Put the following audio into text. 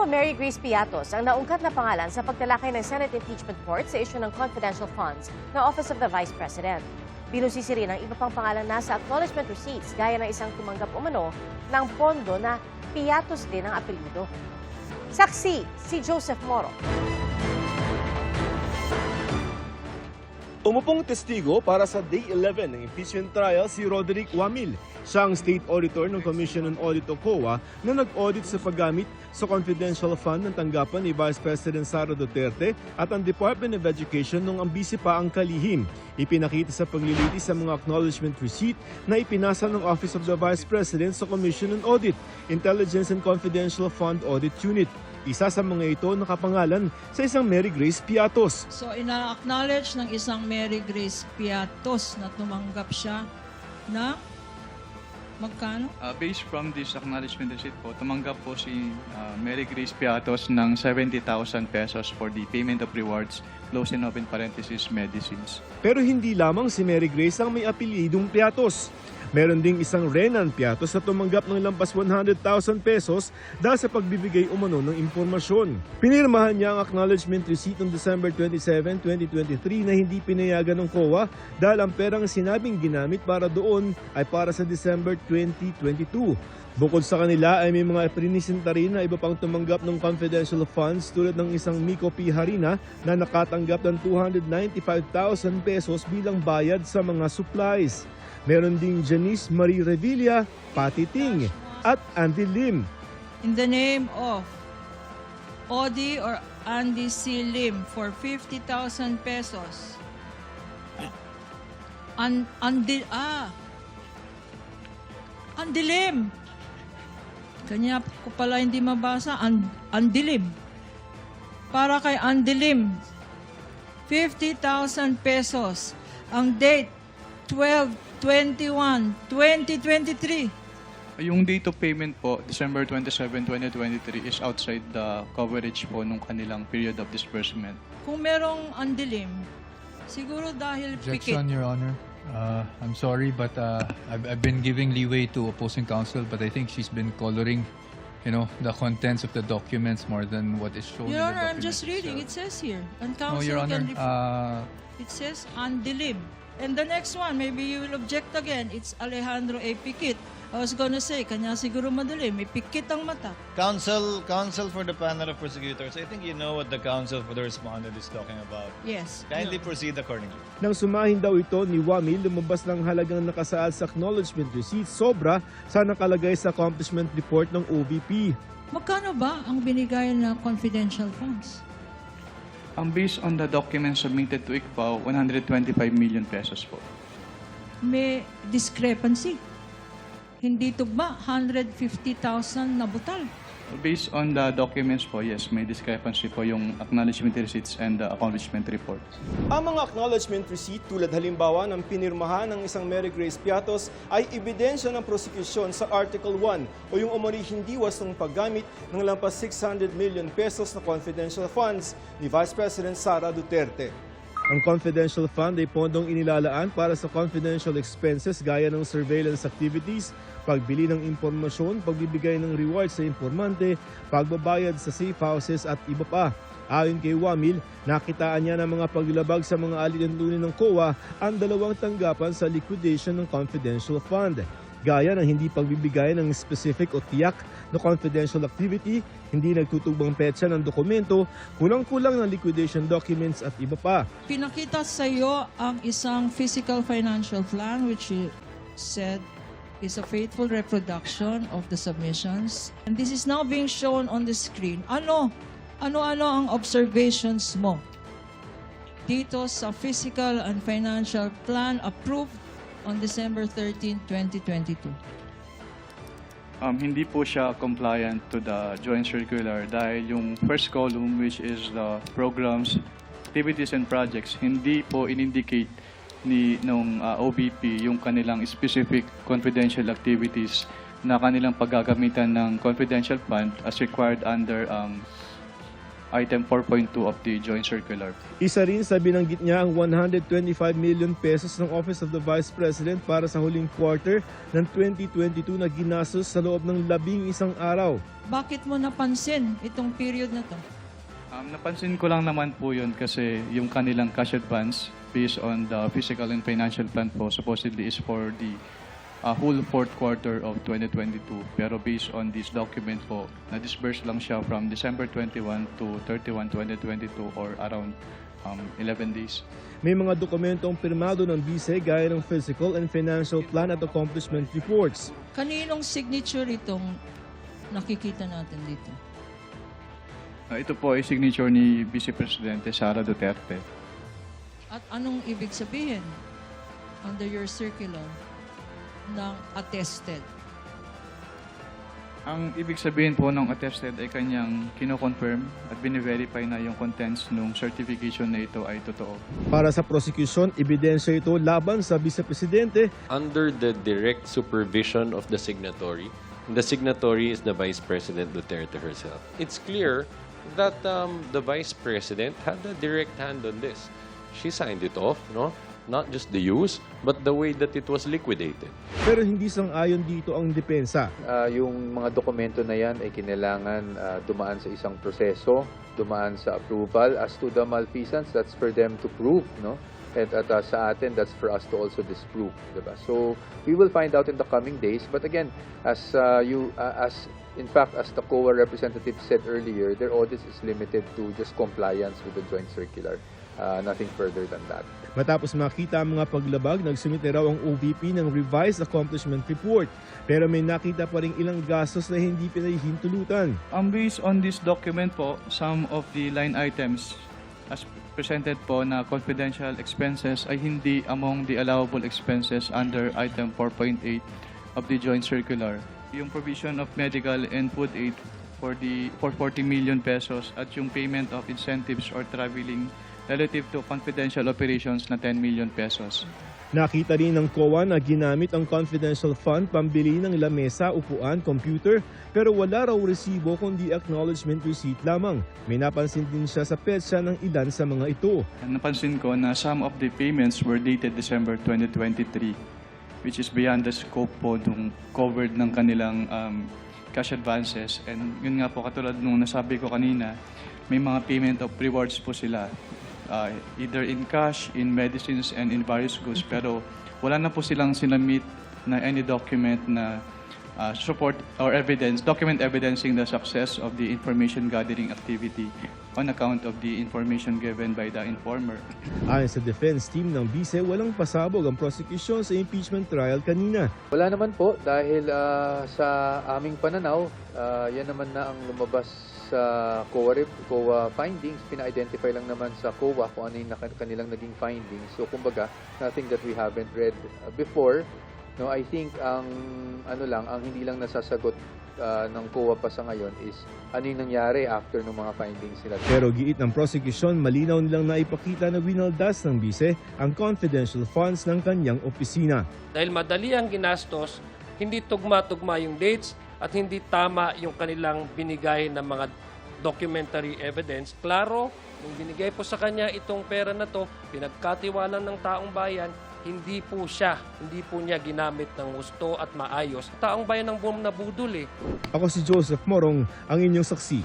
Mary Grace Piatos ang naungkat na pangalan sa pagtalakay ng Senate Impeachment Court sa issue ng confidential funds ng Office of the Vice President. Binusisi rin ang iba pang pangalan na sa acknowledgement receipts gaya ng isang tumanggap umano ng pondo na Piatos din ang apelyido. Saksi si Joseph Moro. Umupong testigo para sa Day 11 ng impeachment trial si Roderick Wamil. Siya ang State Auditor ng Commission on Audit o COA na nag-audit sa paggamit sa confidential fund ng tanggapan ni Vice President Sara Duterte at ang Department of Education nung ang busy pa ang kalihim. Ipinakita sa paglilitis sa mga acknowledgement receipt na ipinasa ng Office of the Vice President sa Commission on Audit, Intelligence and Confidential Fund Audit Unit. Isa sa mga ito nakapangalan sa isang Mary Grace Piatos. So ina-acknowledge ng isang Mary Grace Piatos na tumanggap siya na magkano? Based from this acknowledgement receipt po, tumanggap po si Mary Grace Piatos ng 70,000 pesos for the payment of rewards, close and open parenthesis, medicines. Pero hindi lamang si Mary Grace ang may apelyidong Piatos. Meron ding isang Renan Piatos na tumanggap ng lampas 100,000 pesos dahil sa pagbibigay umano ng impormasyon. Pinirmahan niya ang acknowledgement receipt noong December 27, 2023 na hindi pinayagan ng COA dahil ang perang sinabing ginamit para doon ay para sa December 2022. Bukod sa kanila ay may mga prinisinta rin na iba pang tumanggap ng confidential funds tulad ng isang Miko P. Harina na nakatanggap ng 295,000 pesos bilang bayad sa mga supplies. Meron ding Janice Marie Revilla, Patty Ting at Andy Lim. In the name of Odi or Andy C. Lim for 50,000 pesos. Andy Lim. Kanya ko pala hindi mabasa. Andy Lim. Para kay Andy Lim, 50,000 pesos. Ang date, 12/21/2023. Yung date of payment po, December 27, 2023, is outside the coverage po nung kanilang period of disbursement. Kung merong andilim, siguro dahil pikit. Objection, Your Honor. I'm sorry, but I've been giving leeway to opposing counsel, but I think she's been coloring, the contents of the documents more than what is shown Your in the Honor, I'm documents. just reading. It says here. And No, counsel Your Honor. can it says andilim. And the next one, maybe you will object again. It's Alejandro A. Pikit. I was gonna say, kanya siguro madali. May pikit ang mata. Counsel for the panel of prosecutors, I think you know what the counsel for the respondent is talking about. Yes. Kindly proceed accordingly. Nang sumahin daw ito ni Wamil, lumabas ng halagang nakasaad sa acknowledgement receipt sobra sa nakalagay sa accomplishment report ng OVP. Magkano ba ang binigay na confidential funds? Based on the documents submitted to ICPAO, 125 million pesos po. May discrepancy. Hindi tugma, 150,000 na butal. Based on the documents po, yes, may discrepancy po yung acknowledgement receipts and the accomplishment report. Ang mga acknowledgement receipt tulad halimbawa ng pinirmahan ng isang Mary Grace Piatos ay ebidensya ng prosekusyon sa Article 1 o yung umano'y hindi wasang paggamit ng lampas 600 million pesos na confidential funds ni Vice President Sara Duterte. Ang confidential fund ay pondong inilalaan para sa confidential expenses gaya ng surveillance activities, pagbili ng impormasyon, pagbibigay ng rewards sa informante, pagbabayad sa safe houses at iba pa. Ayon kay Wamil, nakitaan niya ng mga paglabag sa mga alituntunin ng COA ang dalawang tanggapan sa liquidation ng confidential fund. Gaya ng hindi pagbibigay ng specific o tiyak na confidential activity, hindi nagtutubang petsa ng dokumento, kulang-kulang ng liquidation documents at iba pa. Pinakita sa iyo ang isang physical financial plan which you said is a faithful reproduction of the submissions. And this is now being shown on the screen. Ano ang observations mo dito sa physical and financial plan approved on December 13, 2022? Hindi po siya compliant to the joint circular dahil yung first column, which is the programs, activities and projects, hindi po in-indicate nung OBP yung kanilang specific confidential activities na kanilang paggagamitan ng confidential fund as required under item 4.2 of the joint circular. Isa rin sa binanggit niya ang 125 million pesos ng Office of the Vice President para sa huling quarter ng 2022 na ginastos sa loob ng 11 araw. Bakit mo napansin itong period na to? Napansin ko lang naman po yun kasi yung kanilang cash advance based on the fiscal and financial plan po supposedly is for the whole fourth quarter of 2022. Pero based on this document po, na-disburse lang siya from December 21 to 31, 2022 or around 11 days. May mga dokumentong pirmado ng BICE gaya ng Physical and Financial Plan at Accomplishment Reports. Kaninong signature itong nakikita natin dito? Ito po ay signature ni Vice Presidente Sara Duterte. At anong ibig sabihin under your circular ng attested? Ang ibig sabihin po ng attested ay kanyang kino-confirm at bine-verify na yung contents ng certification na ito ay totoo. Para sa prosecution, ebidensya ito laban sa Vice Presidente. Under the direct supervision of the signatory is the Vice President Duterte herself. It's clear that the Vice President had a direct hand on this. She signed it off, no? Not just the use, but the way that it was liquidated. Pero hindi sang-ayon dito ang depensa. Yung mga dokumento na yan ay kinailangan dumaan sa isang proseso, dumaan sa approval. As to the malfeasance, that's for them to prove, no? At sa atin, that's for us to also disprove, diba? So we will find out in the coming days. But again, as the COA representative said earlier, their audit is limited to just compliance with the joint circular. Nothing further than that. Matapos makita ang mga paglabag, nagsumite raw ang OVP ng Revised Accomplishment Report. Pero may nakita pa rin ilang gastos na hindi pinahihintulutan. Based on this document po, some of the line items as presented po na confidential expenses ay hindi among the allowable expenses under item 4.8 of the joint circular. Yung provision of medical and food aid for 40 million pesos at yung payment of incentives or traveling relative to confidential operations na 10 million pesos. Nakita rin ng COA na ginamit ang confidential fund pambili ng lamesa, upuan, computer, pero wala raw resibo kundi acknowledgement receipt lamang. May napansin din siya sa petsa ng ilan sa mga ito. Napansin ko na some of the payments were dated December 2023, which is beyond the scope po nung covered ng kanilang cash advances. And yun nga po, katulad nung nasabi ko kanina, may mga payment of rewards po sila. Either in cash, in medicines, and in various goods. Pero wala na po silang sinamit na any document na support or evidence, document evidencing the success of the information gathering activity on account of the information given by the informer. Ayon sa defense team ng BICE, walang pasabog ang prosecution sa impeachment trial kanina. Wala naman po dahil sa aming pananaw, yan naman na ang lumabas sa COA findings. Pina-identify lang naman sa COA kung ano yung kanilang naging findings. So kumbaga, nothing that we haven't read before. No, I think ang hindi lang nasasagot ng COA pa sa ngayon is ano yung nangyari after ng mga findings nila. Pero giit ng prosecution, malinaw nilang naipakita na winaldas ng BICE ang confidential funds ng kanyang opisina. Dahil madali ang ginastos, hindi tugma-tugma yung dates at hindi tama yung kanilang binigay na mga documentary evidence. Klaro, nung binigay po sa kanya itong pera na to, pinagkatiwalan ng taong bayan, hindi po niya ginamit ng gusto at maayos. Taong bayan ang buong nabudol eh. Ako si Joseph Morong, ang inyong saksi.